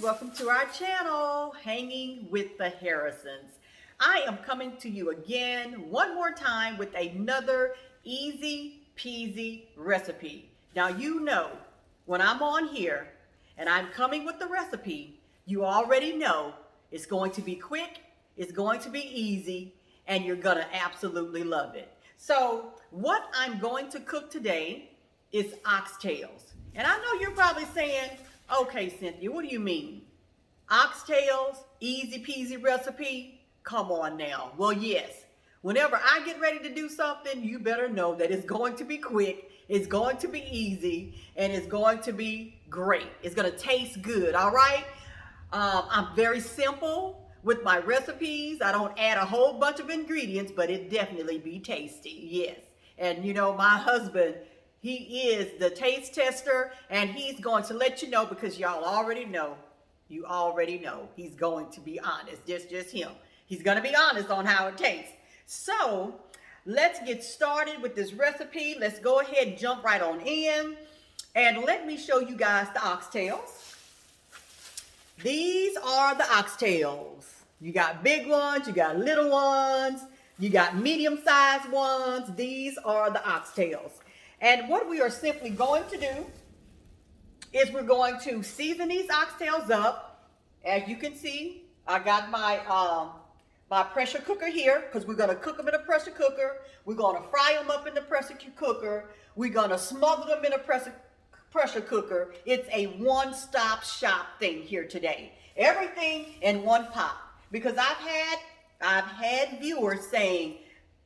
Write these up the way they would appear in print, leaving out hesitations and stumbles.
welcome to our channel, Hanging with the Harrisons. I am coming to you again one more time with another easy peasy recipe. Now you know when I'm on here and I'm coming with the recipe, you already know it's going to be quick, it's going to be easy, and you're gonna absolutely love it. So what I'm going to cook today is oxtails. And I know you're probably saying, okay, Cynthia, what do you mean? Oxtails, easy peasy recipe? Come on now. Well, yes. Whenever I get ready to do something, you better know that it's going to be quick, it's going to be easy, and it's going to be great. It's going to taste good, all right? I'm very simple with my recipes. I don't add a whole bunch of ingredients, but it definitely be tasty, yes. And you know, my husband, he is the taste tester, and he's going to let you know because y'all already know. You already know he's going to be honest. Just him. He's going to be honest on how it tastes. So let's get started with this recipe. Let's go ahead and jump right on in. And let me show you guys the oxtails. These are the oxtails. You got big ones, you got little ones, you got medium-sized ones. These are the oxtails. And what we are simply going to do is we're going to season these oxtails up. As you can see, I got my my pressure cooker here because we're going to cook them in a pressure cooker. We're going to fry them up in the pressure cooker. We're going to smother them in a pressure cooker. It's a one-stop shop thing here today. Everything in one pot. Because I've had viewers saying,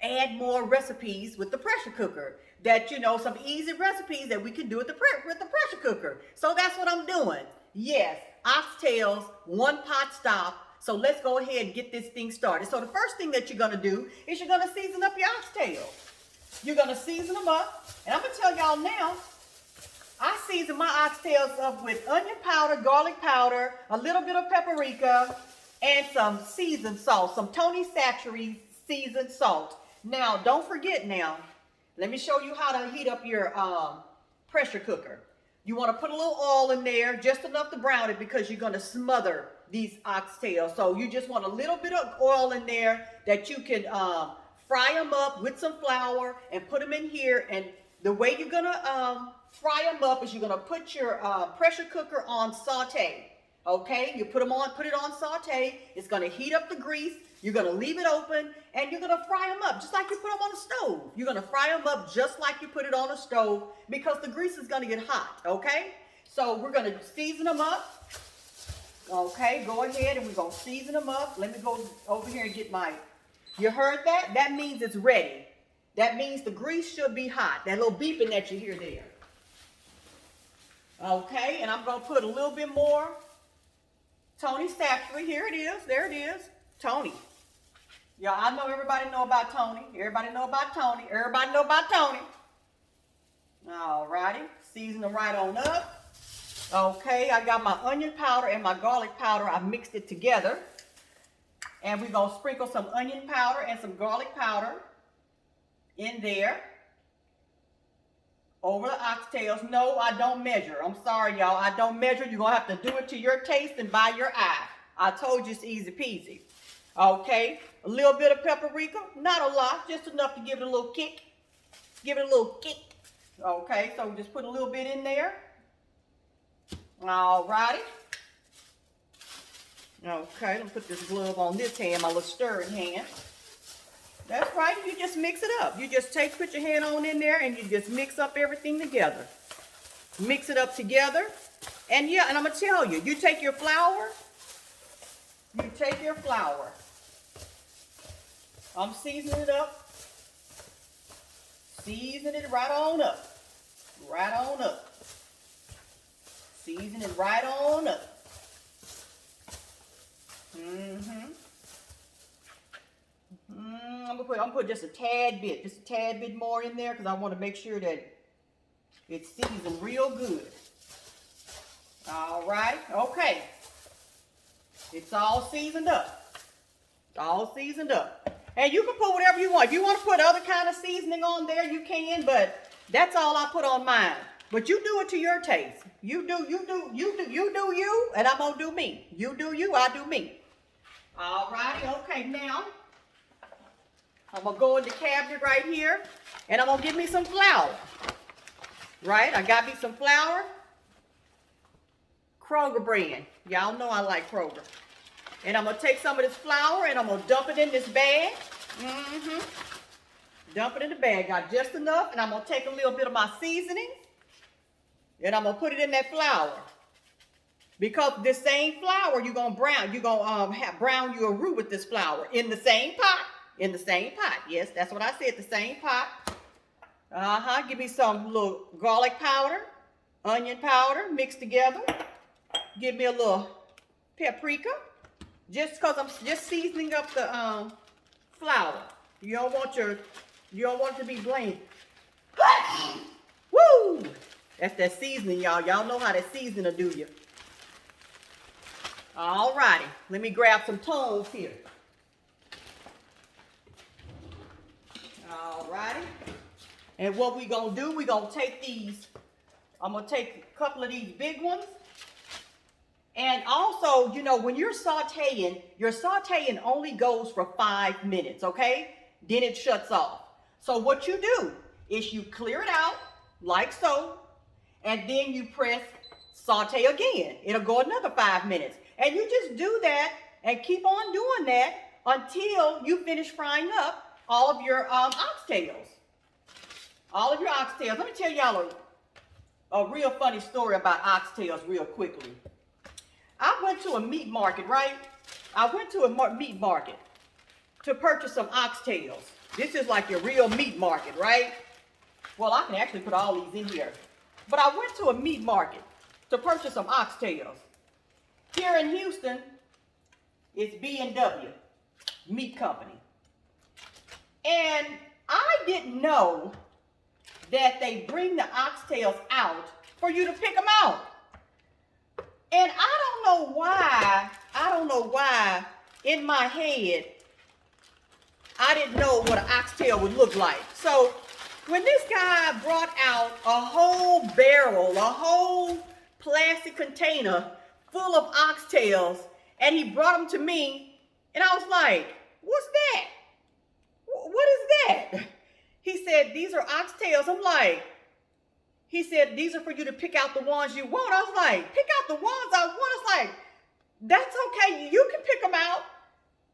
add more recipes with the pressure cooker. That, you know, some easy recipes that we can do with the pressure cooker. So that's what I'm doing. Yes, oxtails, one pot stop. So let's go ahead and get this thing started. So the first thing that you're going to do is you're going to season up your oxtails. You're going to season them up. And I'm going to tell y'all now, I season my oxtails up with onion powder, garlic powder, a little bit of paprika, and some seasoned salt, some Tony Chachere's seasoned salt. Now, don't forget now, let me show you how to heat up your pressure cooker. You want to put a little oil in there, just enough to brown it because you're going to smother these oxtails. So you just want a little bit of oil in there that you can fry them up with some flour and put them in here. And the way you're going to fry them up is you're going to put your pressure cooker on saute. Okay, you put it on saute. It's going to heat up the grease. You're going to leave it open, and you're going to fry them up just like you put them on the stove. You're going to fry them up just like you put it on the stove because the grease is going to get hot, okay? So we're going to season them up. Okay, go ahead, and we're going to season them up. Let me go over here and get my, you heard that? That means it's ready. That means the grease should be hot. That little beeping that you hear there. Okay, and I'm going to put a little bit more Tony Chachere's. Here it is. There it is. Tony. Y'all, I know everybody know about Tony. Everybody know about Tony. Everybody know about Tony. Alrighty. Season them right on up. Okay, I got my onion powder and my garlic powder. I mixed it together. And we're going to sprinkle some onion powder and some garlic powder in there. Over the oxtails. No, I don't measure. I'm sorry, y'all. I don't measure. You're going to have to do it to your taste and by your eye. I told you it's easy peasy. Okay. A little bit of paprika. Not a lot. Just enough to give it a little kick. Give it a little kick. Okay. So just put a little bit in there. Alrighty. Okay. Let me put this glove on this hand. My little stirring hand. That's right, you just mix it up. You just put your hand on in there and you just mix up everything together. Mix it up together. And yeah, and I'm going to tell you, you take your flour. I'm seasoning it up. Season it right on up. Right on up. Season it right on up. I'm gonna put just a tad bit more in there because I want to make sure that it's seasoned real good. All right, okay. It's all seasoned up. It's all seasoned up. And you can put whatever you want. If you want to put other kind of seasoning on there, you can, but that's all I put on mine. But you do it to your taste. You, and I'm gonna do me. You do you, I do me. All right, okay, now I'm gonna go in the cabinet right here and I'm gonna get me some flour. Right, I got me some flour. Kroger brand. Y'all know I like Kroger. And I'm gonna take some of this flour and I'm gonna dump it in this bag. Dump it in the bag. Got just enough, and I'm gonna take a little bit of my seasoning and I'm gonna put it in that flour. Because this same flour you're gonna brown, brown your roux with this flour in the same pot. In the same pot. Yes, that's what I said, the same pot. Give me some little garlic powder, onion powder mixed together. Give me a little paprika. Just because I'm just seasoning up the flour. You don't want it to be bland. Woo! That's that seasoning, y'all. Y'all know how that seasoning will do you. All righty. Let me grab some tongs here. All righty. And what we gonna do, we gonna take these. I'm gonna take a couple of these big ones. And also, you know, when you're sauteing, your sauteing only goes for 5 minutes, okay? Then it shuts off. So what you do is you clear it out like so, and then you press saute again. It'll go another 5 minutes. And you just do that and keep on doing that until you finish frying up all of your oxtails. All of your oxtails. Let me tell y'all a real funny story about oxtails real quickly. I went to a meat market, right? I went to a meat market to purchase some oxtails. This is like your real meat market, right? Well, I can actually put all these in here. But I went to a meat market to purchase some oxtails. Here in Houston, it's B&W Meat Company. And I didn't know that they bring the oxtails out for you to pick them out. And I don't know why in my head, I didn't know what an oxtail would look like. So when this guy brought out a whole barrel, a whole plastic container full of oxtails, and he brought them to me, and I was like, what's that? What is that? He said, these are oxtails. I'm like, he said, these are for you to pick out the ones you want. I was like, pick out the ones I want? It's like, that's okay. You can pick them out.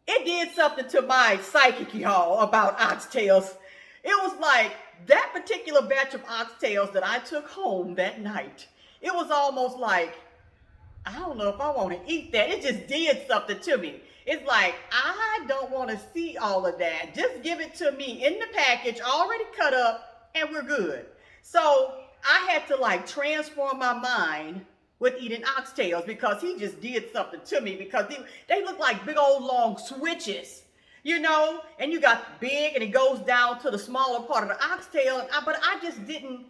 It did something to my psychic, y'all, about oxtails. It was like that particular batch of oxtails that I took home that night. It was almost like, I don't know if I want to eat that. It just did something to me. It's like, I don't want to see all of that. Just give it to me in the package, already cut up, and we're good. So I had to like transform my mind with eating oxtails because he just did something to me because they look like big old long switches, you know, and you got big and it goes down to the smaller part of the oxtail. But I just didn't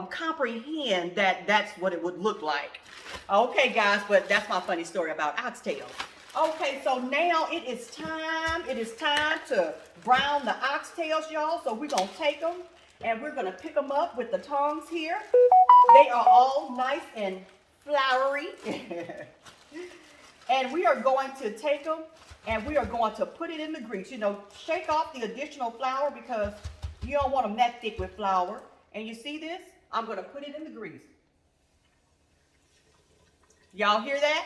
comprehend that that's what it would look like. Okay, guys, but that's my funny story about oxtails. Okay, so now it is time to brown the oxtails, y'all. So we're going to take them and we're going to pick them up with the tongs here. They are all nice and floury. And we are going to take them and we are going to put it in the grease. You know, shake off the additional flour because you don't want them that thick with flour. And you see this? I'm going to put it in the grease. Y'all hear that?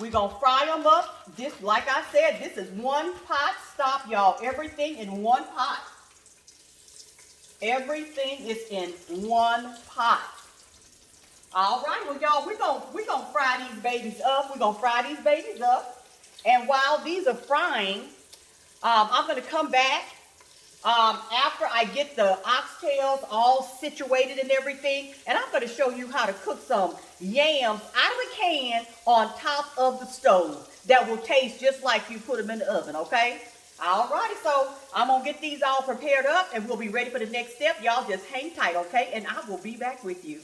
We're going to fry them up. This, like I said, this is one pot. Stop, y'all. Everything in one pot. Everything is in one pot. All right, well, y'all, we're gonna fry these babies up. And while these are frying, I'm going to come back after I get the oxtails all situated and everything, and I'm going to show you how to cook some yams out of the can on top of the stove that will taste just like you put them in the oven, okay? All righty, so I'm going to get these all prepared up, and we'll be ready for the next step. Y'all just hang tight, okay? And I will be back with you.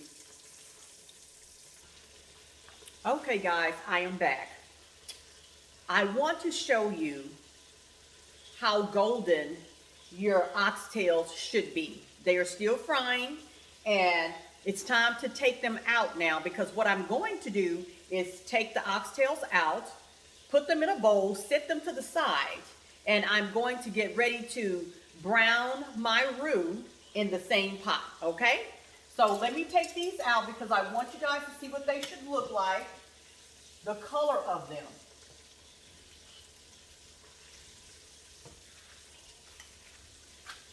Okay, guys, I am back. I want to show you how golden your oxtails should be. They are still frying, and it's time to take them out now, because what I'm going to do is take the oxtails out, put them in a bowl, set them to the side, and I'm going to get ready to brown my roux in the same pot, okay? So let me take these out because I want you guys to see what they should look like, the color of them.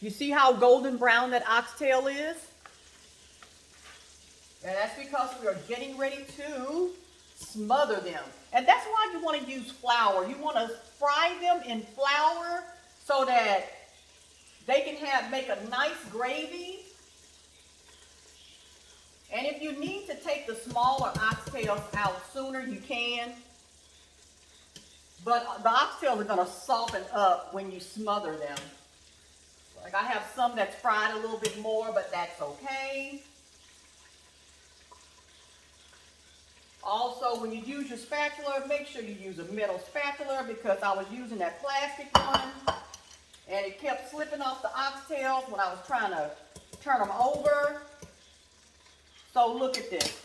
You see how golden brown that oxtail is? And that's because we are getting ready to smother them. And that's why you want to use flour. You want to fry them in flour so that they can make a nice gravy. And if you need to take the smaller oxtails out sooner, you can. But the oxtails are going to soften up when you smother them. Like I have some that's fried a little bit more, but that's okay. Also, when you use your spatula, make sure you use a metal spatula, because I was using that plastic one and it kept slipping off the oxtails when I was trying to turn them over. So look at this.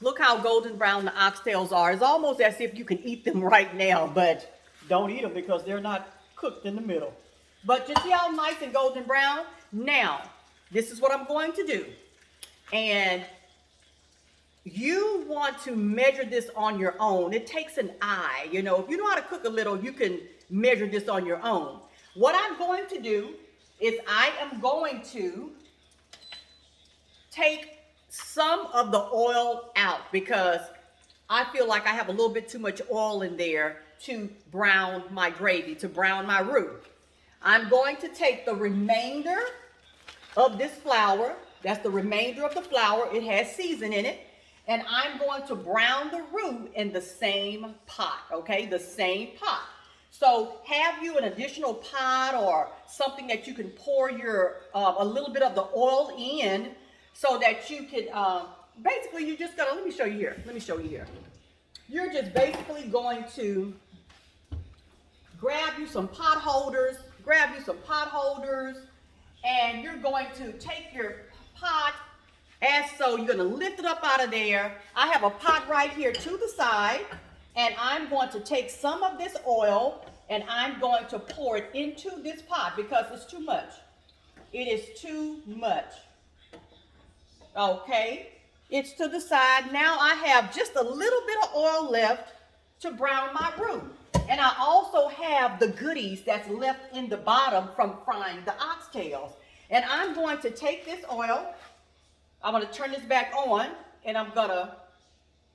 Look how golden brown the oxtails are. It's almost as if you can eat them right now, but don't eat them because they're not cooked in the middle. But you see how nice and golden brown? Now, this is what I'm going to do. And you want to measure this on your own. It takes an eye. You know, if you know how to cook a little, you can measure this on your own. What I'm going to do is I am going to take some of the oil out, because I feel like I have a little bit too much oil in there to brown my gravy, to brown my roux. I'm going to take the remainder of this flour. That's the remainder of the flour. It has season in it. And I'm going to brown the roux in the same pot, okay? The same pot. So have you an additional pot or something that you can pour your a little bit of the oil in, so that you can, basically you're just gonna, let me show you here. You're just basically going to grab you some pot holders, and you're going to take your pot, as so you're gonna lift it up out of there. I have a pot right here to the side, and I'm going to take some of this oil and I'm going to pour it into this pot because it's too much. It is too much. Okay, it's to the side. Now I have just a little bit of oil left to brown my roux. And I also have the goodies that's left in the bottom from frying the oxtails. And I'm going to take this oil, I'm going to turn this back on, and I'm going to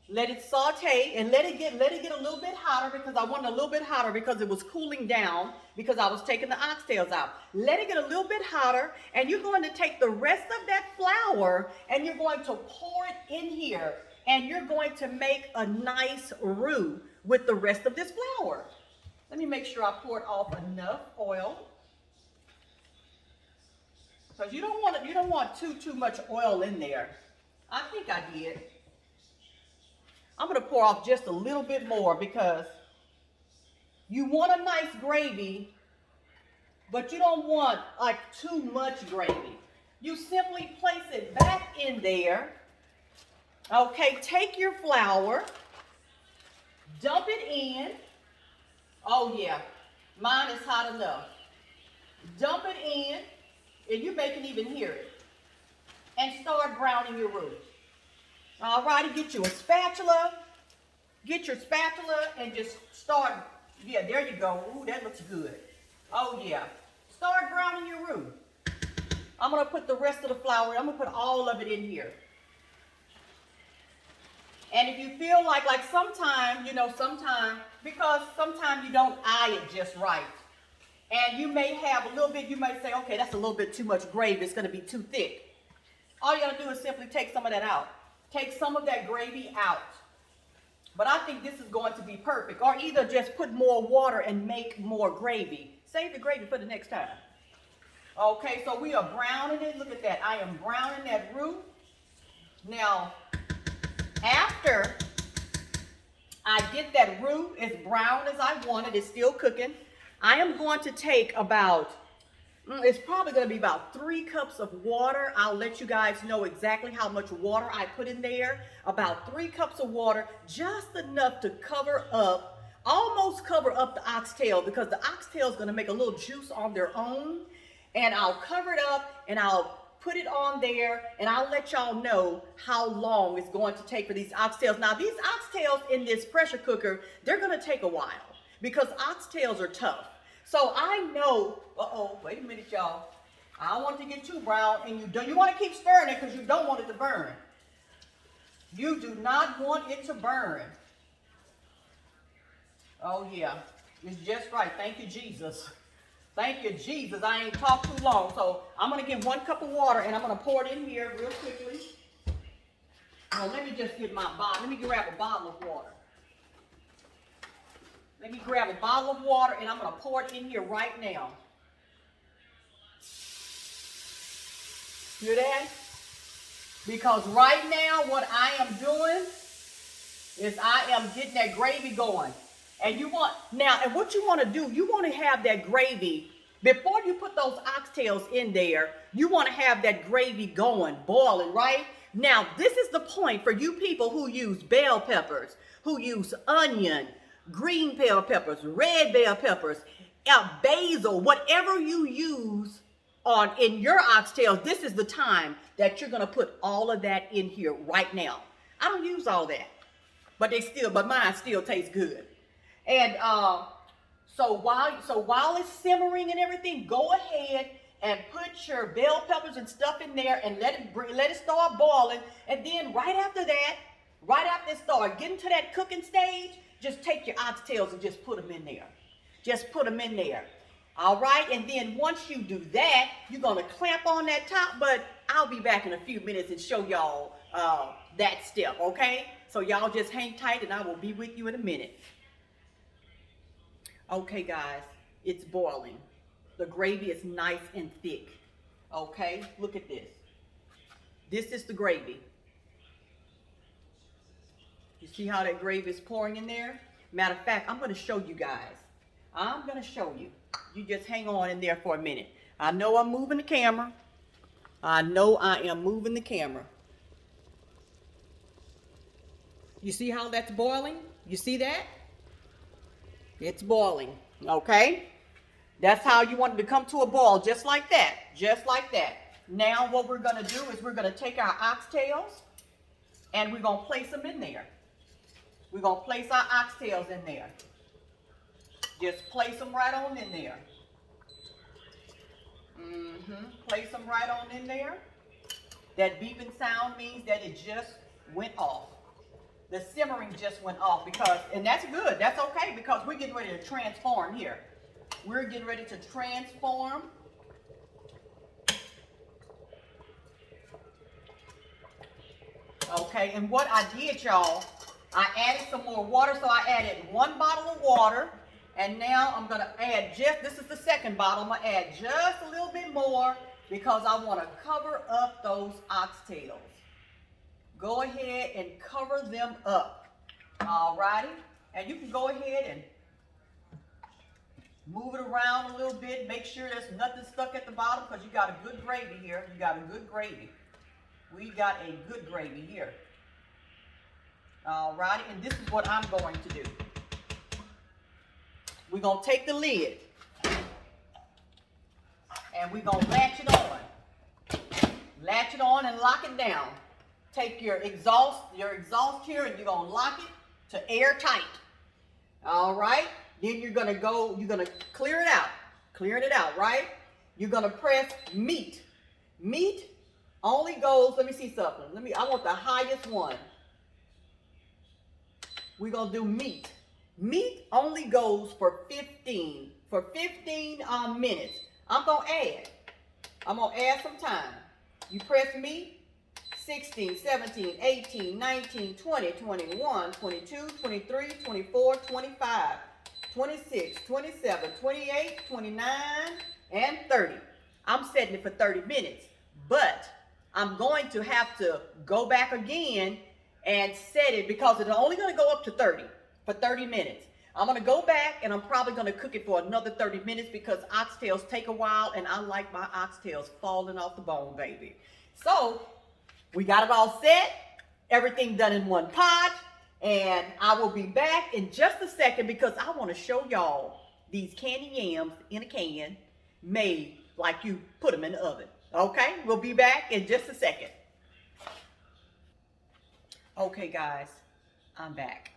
let it saute and let it get a little bit hotter, because I want it a little bit hotter because it was cooling down because I was taking the oxtails out. Let it get a little bit hotter, and you're going to take the rest of that flour and you're going to pour it in here, and you're going to make a nice roux with the rest of this flour. Let me make sure I poured off enough oil, because you don't want too much oil in there. I think I did. I'm going to pour off just a little bit more, because you want a nice gravy, but you don't want like too much gravy. You simply place it back in there. Okay, take your flour, dump it in. Oh yeah, mine is hot enough. Dump it in, and you may can even hear it. And start browning your roux. All righty, get you a spatula. Get your spatula and just start. Yeah, there you go. Ooh, that looks good. Oh yeah. Start browning your roux. I'm going to put the rest of the flour, I'm going to put all of it in here. And if you feel like sometimes, because sometimes you don't eye it just right. And you may have a little bit, you may say, okay, that's a little bit too much gravy. It's going to be too thick. All you got to do is simply take some of that out. Take some of that gravy out. But I think this is going to be perfect. Or either just put more water and make more gravy. Save the gravy for the next time. Okay, so we are browning it. Look at that. I am browning that roux. Now, after I get that roux as brown as I want it, it's still cooking, I am going to take about It's probably going to be about 3 cups of water. I'll let you guys know exactly how much water I put in there. About 3 cups of water, just enough to cover up, almost cover up the oxtail, because the oxtail is going to make a little juice on their own. And I'll cover it up and I'll put it on there, and I'll let y'all know how long it's going to take for these oxtails. Now, these oxtails in this pressure cooker, they're going to take a while because oxtails are tough. So I know, wait a minute, y'all. I don't want it to get too brown, and you want to keep stirring it because you don't want it to burn. You do not want it to burn. Oh, yeah. It's just right. Thank you, Jesus. Thank you, Jesus. I ain't talked too long. So I'm going to get 1 cup of water, and I'm going to pour it in here real quickly. Now, let me just get my bottle. Let me grab a bottle of water. Let me grab a bottle of water, and I'm going to pour it in here right now. Hear that? Because right now, what I am doing is I am getting that gravy going. And you want, now, and what you want to do, you want to have that gravy, before you put those oxtails in there, you want to have that gravy going, boiling, right? Now, this is the point for you people who use bell peppers, who use onion, green bell peppers, red bell peppers, basil, whatever you use in your oxtails, this is the time that you're going to put all of that in here right now. I don't use all that, but mine still tastes good. And so while it's simmering and everything, go ahead and put your bell peppers and stuff in there and let it start boiling. And then right after it starts getting to that cooking stage, just take your oxtails and just put them in there. Just put them in there. All right, and then once you do that, you're gonna clamp on that top, but I'll be back in a few minutes and show y'all that step, okay? So y'all just hang tight and I will be with you in a minute. Okay, guys, it's boiling. The gravy is nice and thick, okay? Look at this. This is the gravy. You see how that gravy is pouring in there? Matter of fact, I'm gonna show you guys. I'm gonna show you. You just hang on in there for a minute. I know I'm moving the camera. I know I am moving the camera. You see how that's boiling? You see that? It's boiling, okay? That's how you want it to come to a boil, just like that, just like that. Now what we're gonna do is we're gonna take our oxtails and we're gonna place them in there. We're gonna place our oxtails in there. Just place them right on in there. Place them right on in there. That beeping sound means that it just went off. The simmering just went off and that's good, that's okay, because we're getting ready to transform here. We're getting ready to transform. Okay, and what I did, y'all, I added some more water, so I added 1 bottle of water. And now I'm going to add this is the second bottle. I'm going to add just a little bit more because I want to cover up those oxtails. Go ahead and cover them up. All righty. And you can go ahead and move it around a little bit. Make sure there's nothing stuck at the bottom because you got a good gravy here. You got a good gravy. We got a good gravy here. All righty. And this is what I'm going to do. We're going to take the lid and we're going to latch it on. Latch it on and lock it down. Take your exhaust here and you're going to lock it to airtight. All right? Then you're going to clear it out. Clearing it out, right? You're going to press meat. Meat only goes, let me see something. I want the highest one. We're going to do meat. Meat only goes for 15 minutes. I'm going to add some time. You press meat, 16, 17, 18, 19, 20, 21, 22, 23, 24, 25, 26, 27, 28, 29, and 30. I'm setting it for 30 minutes, but I'm going to have to go back again and set it because it's only going to go up to 30 for 30 minutes. I'm going to go back and I'm probably going to cook it for another 30 minutes because oxtails take a while and I like my oxtails falling off the bone, baby. So we got it all set, everything done in one pot, and I will be back in just a second because I want to show y'all these candy yams in a can made like you put them in the oven. Okay, we'll be back in just a second. Okay, guys, I'm back.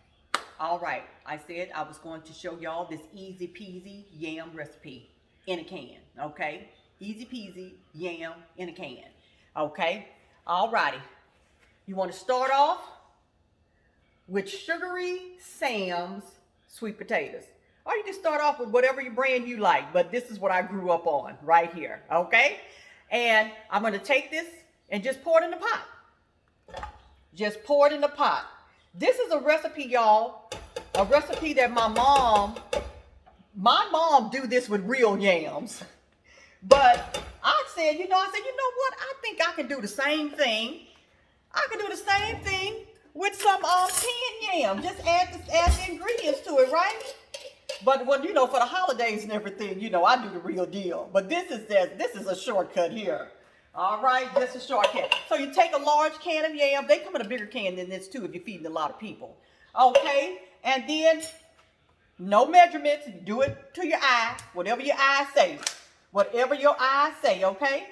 All right, I said I was going to show y'all this easy peasy yam recipe in a can, okay? Easy peasy yam in a can, okay? All righty. You want to start off with Sugary Sam's sweet potatoes. Or you can start off with whatever your brand you like, but this is what I grew up on right here, okay? And I'm going to take this and just pour it in the pot. Just pour it in the pot. This is a recipe, y'all, a recipe that my mom do this with real yams. But I said, you know what? I think I can do the same thing. I can do the same thing with some canned yams. Just add the ingredients to it, right? But when, for the holidays and everything, I do the real deal. But this is a shortcut here. All right, this is shortcut. So you take a large can of yams. They come in a bigger can than this too if you're feeding a lot of people. Okay, and then no measurements. Do it to your eye, whatever your eye say. Whatever your eyes say, okay?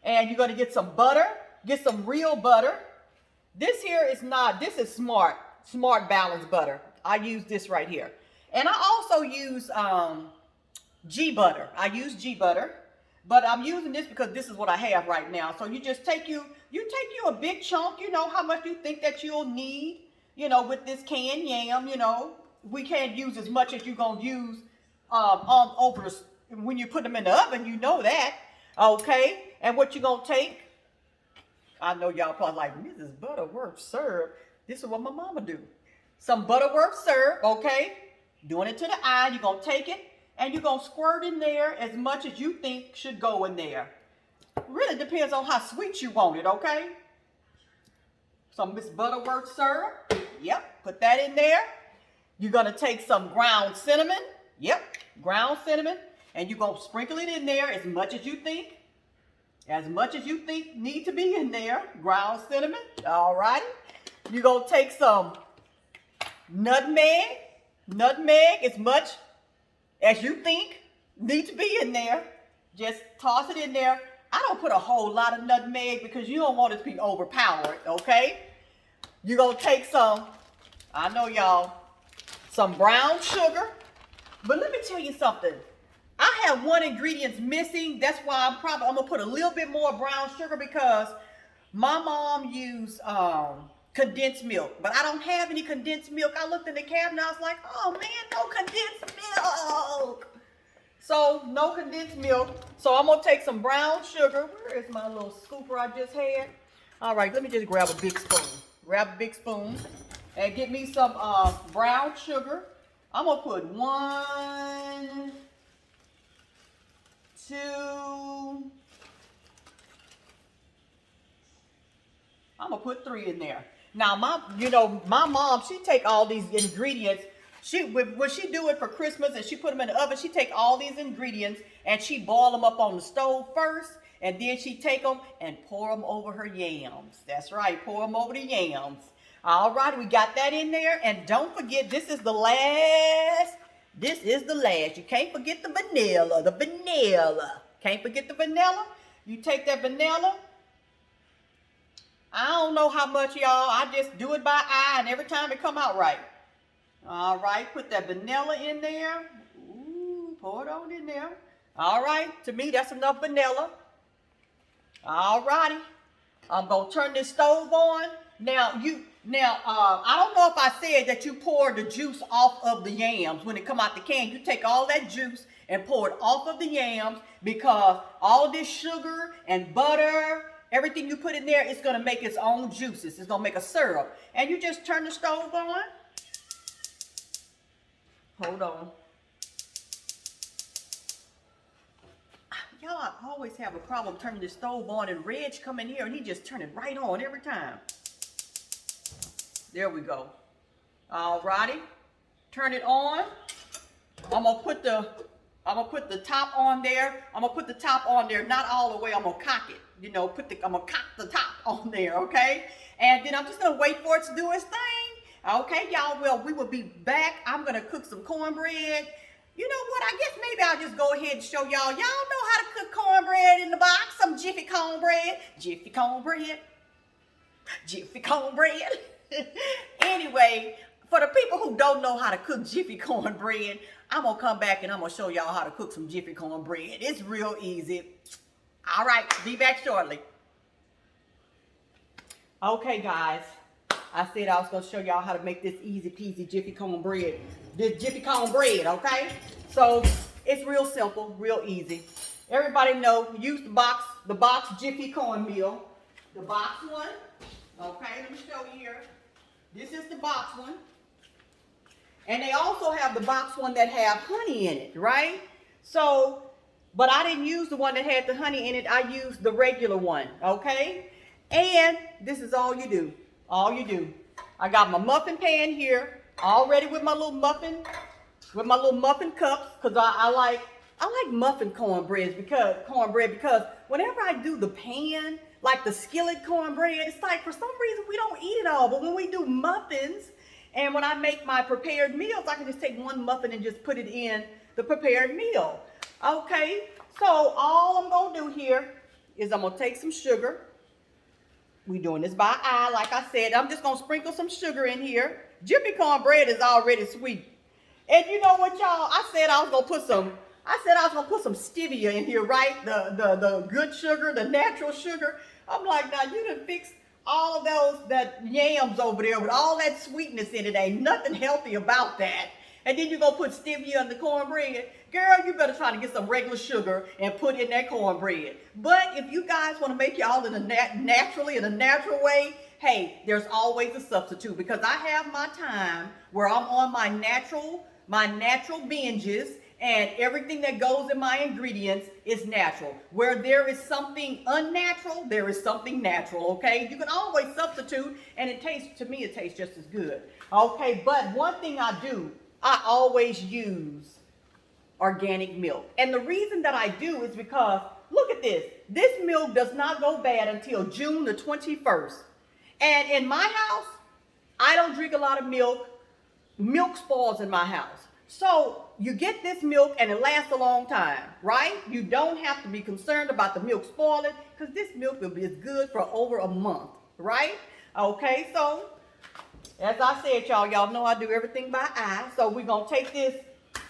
And you're going to get some butter. Get some real butter. This is smart balanced butter. I use this right here. And I also use G butter. I use G butter. But I'm using this because this is what I have right now. So you just take you a big chunk, how much you think that you'll need, with this canned yam, We can't use as much as you're going to use when you put them in the oven, you know that. Okay? And what you're going to take, I know y'all probably like, Mrs. Butterworth syrup. This is what my mama do. Some Butterworth syrup, okay? Doing it to the eye. You're going to take it and you're going to squirt in there as much as you think should go in there. Really depends on how sweet you want it, okay? Some Miss Butterworth syrup. Yep, put that in there. You're going to take some ground cinnamon. Yep, ground cinnamon. And you're going to sprinkle it in there as much as you think. As much as you think need to be in there. Ground cinnamon. All righty. You're going to take some nutmeg. Nutmeg as much as you think need to be in there. Just toss it in there. I don't put a whole lot of nutmeg because you don't want it to be overpowered, okay? You're going to take some, I know y'all, some brown sugar. But let me tell you something. I have one ingredient missing. That's why I'm going to put a little bit more brown sugar because my mom used condensed milk. But I don't have any condensed milk. I looked in the cabinet. I was like, oh, man, no condensed milk. So, no condensed milk. So, I'm going to take some brown sugar. Where is my little scooper I just had? All right, let me just grab a big spoon. Grab a big spoon and get me some brown sugar. I'm going to put 1, 2, I'm going to put 3 in there. Now, my mom, she take all these ingredients. When she do it for Christmas and she put them in the oven, she take all these ingredients and she boil them up on the stove first. And then she take them and pour them over her yams. That's right, pour them over the yams. All right, we got that in there. And don't forget, this is the last. This is the last. You can't forget the vanilla. The vanilla. Can't forget the vanilla. You take that vanilla. I don't know how much, y'all. I just do it by eye, and every time it come out right. All right, put that vanilla in there. Ooh, pour it on in there. All right, to me, that's enough vanilla. All righty. I'm going to turn this stove on. Now, I don't know if I said that you pour the juice off of the yams when it come out the can. You take all that juice and pour it off of the yams because all this sugar and butter, everything you put in there, it's going to make its own juices. It's going to make a syrup. And you just turn the stove on. Hold on. Y'all, I always have a problem turning the stove on, and Reg come in here and he just turn it right on every time. There we go. All righty. Turn it on. I'm gonna put the top on there. I'm gonna put the top on there, not all the way. I'm gonna cock it. You know, I'm gonna cock the top on there, okay? And then I'm just gonna wait for it to do its thing. Okay, y'all. Well, we will be back. I'm gonna cook some cornbread. You know what? I guess maybe I'll just go ahead and show y'all. Y'all know how to cook cornbread in the box. Some Jiffy Cornbread. Jiffy Cornbread. Jiffy Cornbread. Anyway, for the people who don't know how to cook Jiffy Cornbread, I'm going to come back and I'm going to show y'all how to cook some Jiffy Cornbread. It's real easy. All right, be back shortly. Okay, guys. I said I was going to show y'all how to make this easy peasy Jiffy Cornbread. This Jiffy Cornbread, okay? So, it's real simple, real easy. Everybody know, use the box Jiffy cornmeal. The box one. Okay, let me show you here. This is the box one. And they also have the box one that have honey in it, right? So, but I didn't use the one that had the honey in it. I used the regular one, okay? And this is all you do. All you do. I got my muffin pan here, all ready with my little muffin cups, because I like muffin cornbread because whenever I do the pan, like the skillet cornbread, it's like for some reason we don't eat it all. But when we do muffins and when I make my prepared meals, I can just take one muffin and just put it in the prepared meal. Okay, so all I'm going to do here is I'm going to take some sugar. We're doing this by eye, like I said. I'm just going to sprinkle some sugar in here. Jiffy cornbread is already sweet. And you know what, y'all? I said I was going to put some stevia in here, right? The good sugar, the natural sugar. I'm like, now you done fixed all of that yams over there with all that sweetness in it. Ain't nothing healthy about that. And then you're going to put stevia in the cornbread. Girl, you better try to get some regular sugar and put in that cornbread. But if you guys want to make it all in a natural way, hey, there's always a substitute, because I have my time where I'm on my natural binges, and everything that goes in my ingredients is natural. Where there is something unnatural, there is something natural, okay? You can always substitute, and it tastes just as good. Okay, but one thing I always use organic milk. And the reason that I do is because, look at this. This milk does not go bad until June the 21st. And in my house, I don't drink a lot of milk. Milk spoils in my house. So you get this milk and it lasts a long time, right? You don't have to be concerned about the milk spoiling, because this milk will be as good for over a month, right? Okay, so as I said, y'all know I do everything by eye. So we're going to take this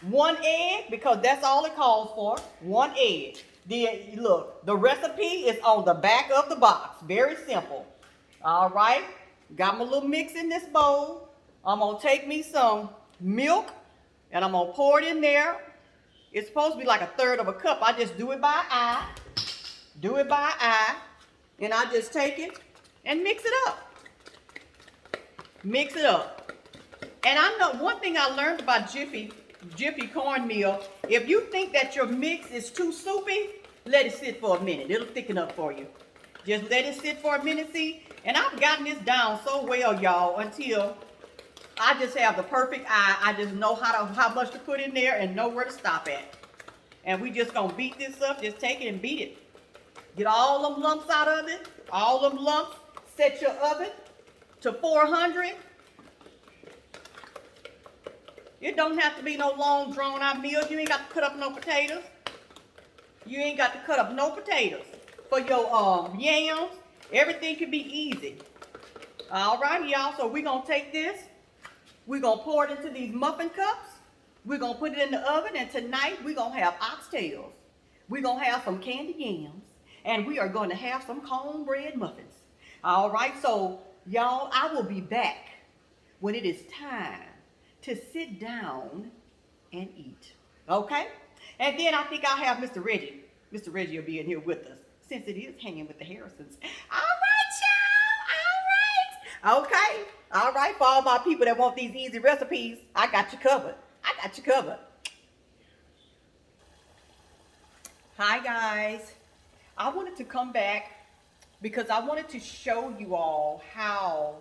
one egg, because that's all it calls for, one egg. Look, the recipe is on the back of the box. Very simple. All right, got my little mix in this bowl. I'm going to take me some milk, and I'm going to pour it in there. It's supposed to be like 1/3 of a cup. I just do it by eye. And I just take it and mix it up. Mix it up. And I know one thing I learned about Jiffy cornmeal, if you think that your mix is too soupy, let it sit for a minute. It'll thicken up for you. Just let it sit for a minute, see? And I've gotten this down so well, y'all, until I just have the perfect eye. I just know how much to put in there and know where to stop at. And we just gonna beat this up. Just take it and beat it. Get all them lumps out of it. All them lumps. Set your oven to 400. It don't have to be no long, drawn-out meal. You ain't got to cut up no potatoes. You ain't got to cut up no potatoes for your yams. Everything can be easy. All right, y'all. So we're going to take this. We're going to pour it into these muffin cups. We're going to put it in the oven. And tonight, we're going to have oxtails. We're going to have some candied yams. And we are going to have some cornbread muffins. All right. So, y'all, I will be back when it is time to sit down and eat. Okay? And then I think I'll have Mr. Reggie. Mr. Reggie will be in here with us, since it is hanging with the Harrisons. All right, y'all. All right. Okay. All right. For all my people that want these easy recipes, I got you covered. Hi, guys. I wanted to come back because I wanted to show you all how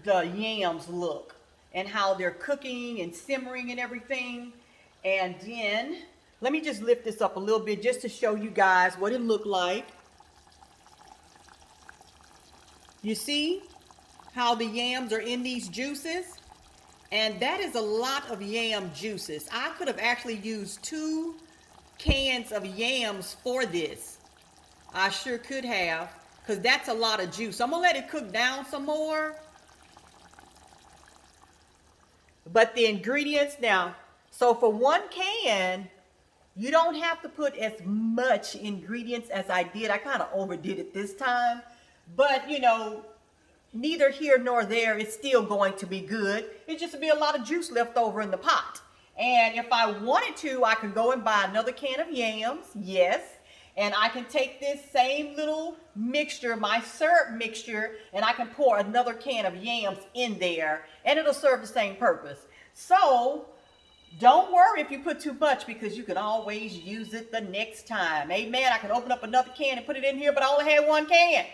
the yams look. and how they're cooking and simmering and everything. And then let me just lift this up a little bit just to show you guys what it looked like. You see how the yams are in these juices? And that is a lot of yam juices. I could have actually used 2 cans of yams for this. I sure could have, because that's a lot of juice. I'm gonna let it cook down some more. But the ingredients now, so for 1 can, you don't have to put as much ingredients as I did. I kind of overdid it this time, but you know, neither here nor there. It's still going to be good. It's just to be a lot of juice left over in the pot. And if I wanted to, I could go and buy another can of yams, yes. And I can take this same little mixture, my syrup mixture, and I can pour another can of yams in there, and it'll serve the same purpose. So don't worry if you put too much, because you can always use it the next time. Amen. I can open up another can and put it in here, but I only had 1 can.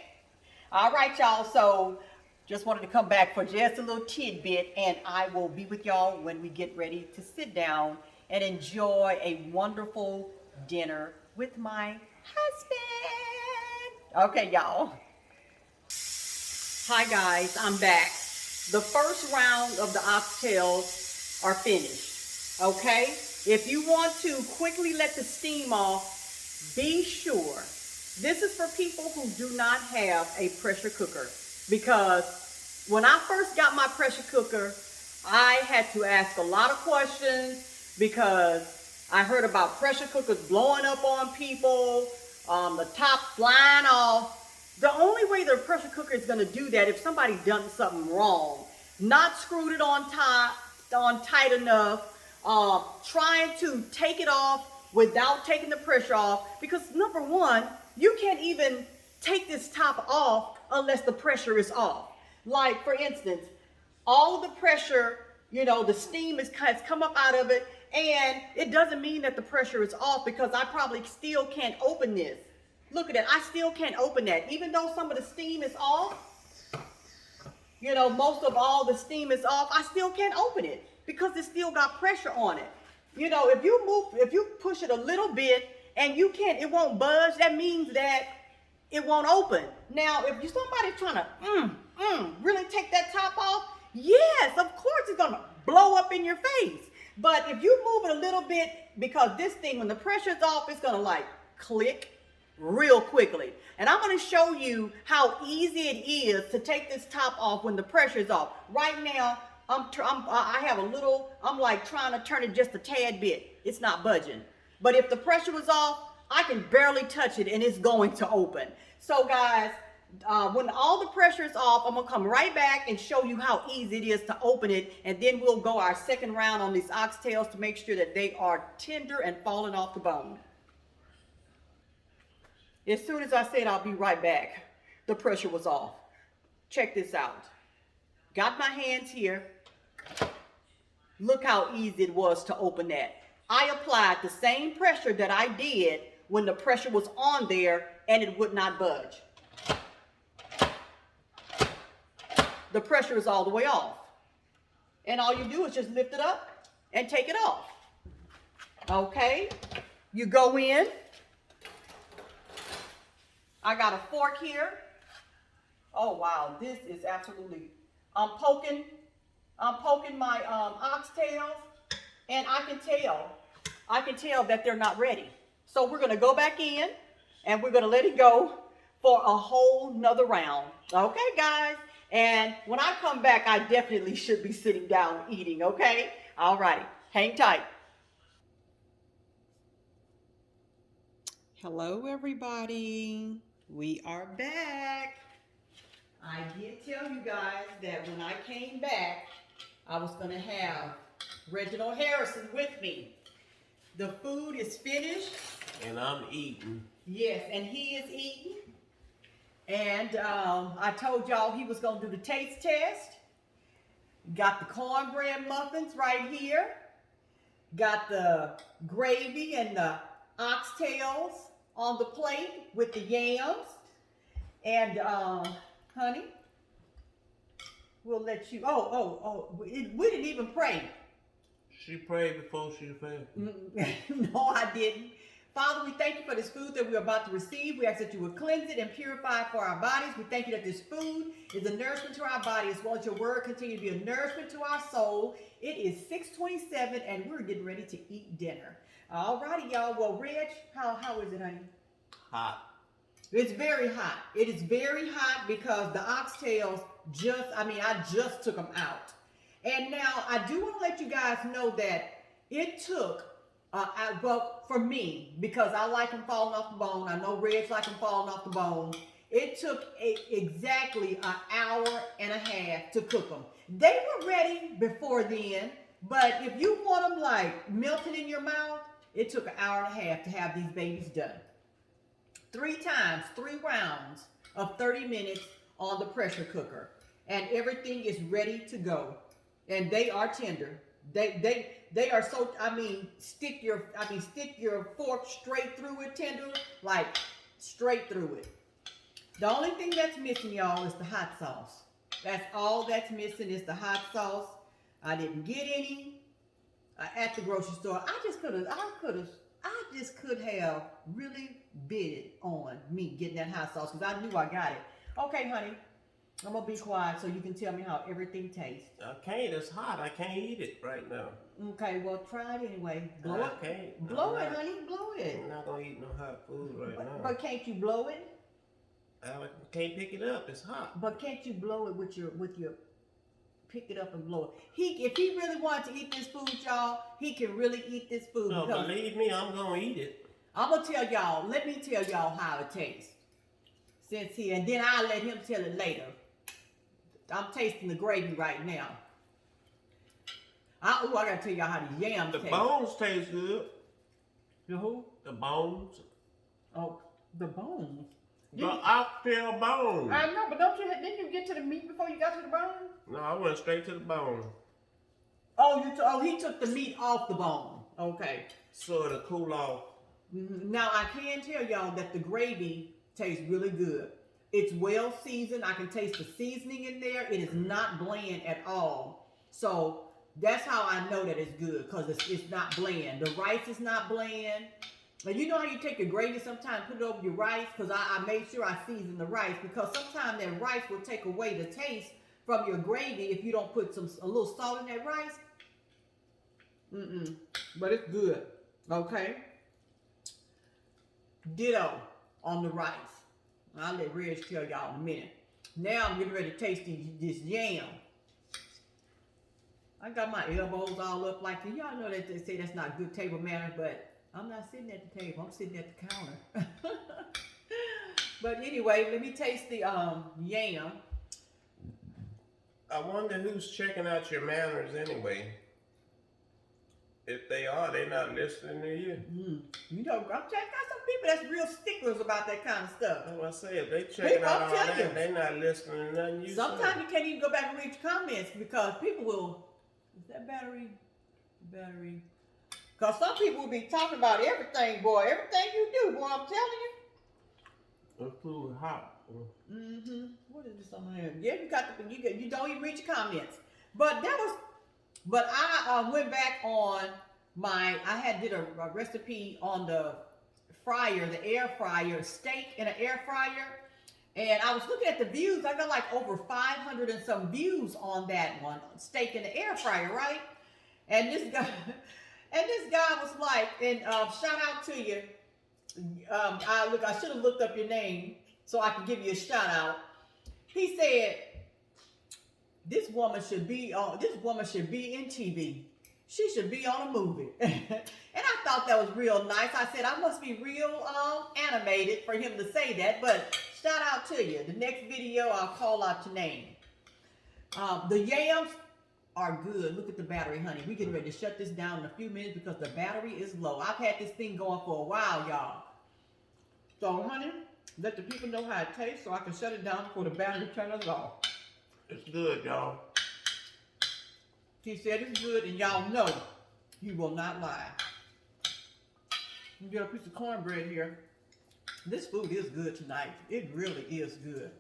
All right, y'all. So just wanted to come back for just a little tidbit, and I will be with y'all when we get ready to sit down and enjoy a wonderful dinner with my husband. Okay, y'all. Hi, guys. I'm back. The first round of the oxtails are finished. Okay? If you want to quickly let the steam off, be sure. This is for people who do not have a pressure cooker, because when I first got my pressure cooker, I had to ask a lot of questions because I heard about pressure cookers blowing up on people, the top flying off. The only way the pressure cooker is going to do that if somebody done something wrong, not screwed it on tight enough, trying to take it off without taking the pressure off, because number one, you can't even take this top off unless the pressure is off. Like, for instance, all of the pressure, you know, the steam has come up out of it, and it doesn't mean that the pressure is off, because I probably still can't open this. Look at it. I still can't open that. Even though some of the steam is off, you know, most of all the steam is off, I still can't open it because it still got pressure on it. You know, if you push it a little bit and it won't budge, that means that it won't open. Now, if somebody's trying to really take that top off, yes, of course it's gonna blow up in your face. But if you move it a little bit, because this thing, when the pressure's off, it's gonna like click real quickly. And I'm gonna show you how easy it is to take this top off when the pressure's off. Right now, I'm like trying to turn it just a tad bit. It's not budging. But if the pressure was off, I can barely touch it and it's going to open. So guys, when all the pressure is off, I'm gonna come right back and show you how easy it is to open it, and then we'll go our second round on these oxtails to make sure that they are tender and falling off the bone. As soon as I said I'll be right back, the pressure was off. Check this out. Got my hands here. Look how easy it was to open that. I applied the same pressure that I did when the pressure was on there, and it would not budge. The pressure is all the way off. And all you do is just lift it up and take it off. Okay? You go in. I got a fork here. Oh wow, this is absolutely, I'm poking my oxtails, and I can tell that they're not ready. So we're gonna go back in and we're gonna let it go for a whole nother round. Okay, guys? And when I come back, I definitely should be sitting down eating, okay? All right, hang tight. Hello, everybody. We are back. I did tell you guys that when I came back, I was gonna have Reginald Harrison with me. The food is finished. And I'm eating. Yes, and he is eating. And I told y'all he was going to do the taste test. Got the cornbread muffins right here. Got the gravy and the oxtails on the plate with the yams. And honey, We'll let you. We didn't even pray. She prayed before she fed. No, I didn't. Father, we thank you for this food that we're about to receive. We ask that you would cleanse it and purify it for our bodies. We thank you that this food is a nourishment to our body as well as your word continue to be a nourishment to our soul. It is 6:27 and we're getting ready to eat dinner. All righty, y'all. Well, Reg, how is it, honey? Hot. It's very hot. It is very hot because the oxtails I just took them out. And now I do want to let you guys know that it took, well, for me, because I like them falling off the bone. I know Reds like them falling off the bone. It took exactly an hour and a half to cook them. They were ready before then, but if you want them like melting in your mouth, it took an hour and a half to have these babies done. 3 times, 3 rounds of 30 minutes on the pressure cooker. And everything is ready to go. And they are tender. They are so, stick your fork straight through it tender, like straight through it. The only thing that's missing, y'all, is the hot sauce. That's all that's missing is the hot sauce. I didn't get any at the grocery store. I just could have really bid on me getting that hot sauce because I knew I got it. Okay, honey, I'm gonna be quiet so you can tell me how everything tastes. I can't. It's hot. I can't eat it right now. Okay, well try it anyway. Blow I it. can't. Blow it, honey. Blow it. I'm not gonna eat no hot food right now. But can't you blow it? I can't pick it up. It's hot. But can't you blow it with your pick it up and blow it? If he really wanted to eat this food, y'all, he can really eat this food. No, believe me, I'm gonna eat it. I'm gonna tell y'all. Let me tell y'all how it tastes. And then I'll let him tell it later. I'm tasting the gravy right now. I gotta tell y'all how the yams taste. The bones taste good. The who? The bones. Oh, the bones. The oxtail bones. I know, but didn't you get to the meat before you got to the bone? No, I went straight to the bone. Oh, he took the meat off the bone. Okay. So it'll cool off. Now, I can tell y'all that the gravy tastes really good. It's well seasoned. I can taste the seasoning in there. It is not bland at all. So that's how I know that it's good because it's not bland. The rice is not bland. And you know how you take your gravy sometimes, put it over your rice? Because I made sure I seasoned the rice because sometimes that rice will take away the taste from your gravy if you don't put a little salt in that rice. But it's good. Okay. Ditto on the rice. I'll let Reg tell y'all in a minute. Now I'm getting ready to taste this yam. I got my elbows all up like this. Y'all know that they say that's not good table manners, but I'm not sitting at the table. I'm sitting at the counter. But anyway, let me taste the yam. I wonder who's checking out your manners anyway. If they are, they're not listening to you. You know, I got some people that's real sticklers about that kind of stuff. That's what I say. If they checking out all that, they're not listening to nothing you Sometimes you can't even go back and read your comments because people will. Is that battery? Because some people will be talking about everything, boy. Everything you do, boy. I'm telling you. The food hot. What is this on here? Yeah, you don't even read your comments. But I went back on did a recipe on the fryer, the air fryer, steak in an air fryer. And I was looking at the views. I got like over 500 and some views on that one, steak in the air fryer, right? And this guy was like, and shout out to you. I should have looked up your name so I could give you a shout out. He said, this woman should be in TV. She should be on a movie. And I thought that was real nice. I said, I must be real animated for him to say that, but shout out to you. The next video, I'll call out your name. The yams are good. Look at the battery, honey. We're getting ready to shut this down in a few minutes because the battery is low. I've had this thing going for a while, y'all. So, honey, let the people know how it tastes so I can shut it down before the battery turns off. It's good, y'all. He said it's good, and y'all know he will not lie. You get a piece of cornbread here. This food is good tonight. It really is good.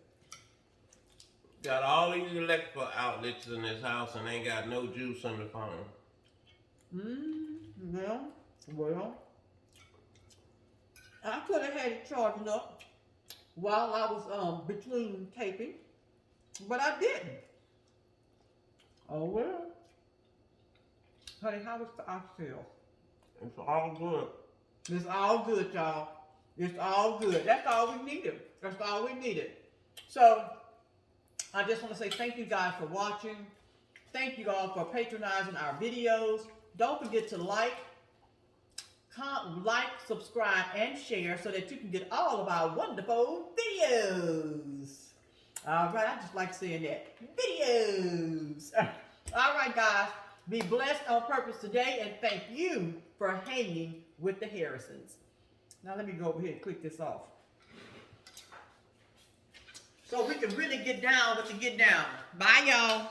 Got all these electrical outlets in this house and ain't got no juice on the phone. Well, I could have had it charging up while I was between taping, but I didn't. Oh well. Honey, how was the oxtail? It's all good. It's all good, y'all. It's all good. That's all we needed. That's all we needed. So, I just want to say thank you guys for watching. Thank you all for patronizing our videos. Don't forget to like, subscribe, and share so that you can get all of our wonderful videos. All right, I just like saying that. Videos. All right, guys. Be blessed on purpose today, and thank you for hanging with the Harrisons. Now let me go over here and click this off, so we can really get down with the get down. Bye, y'all.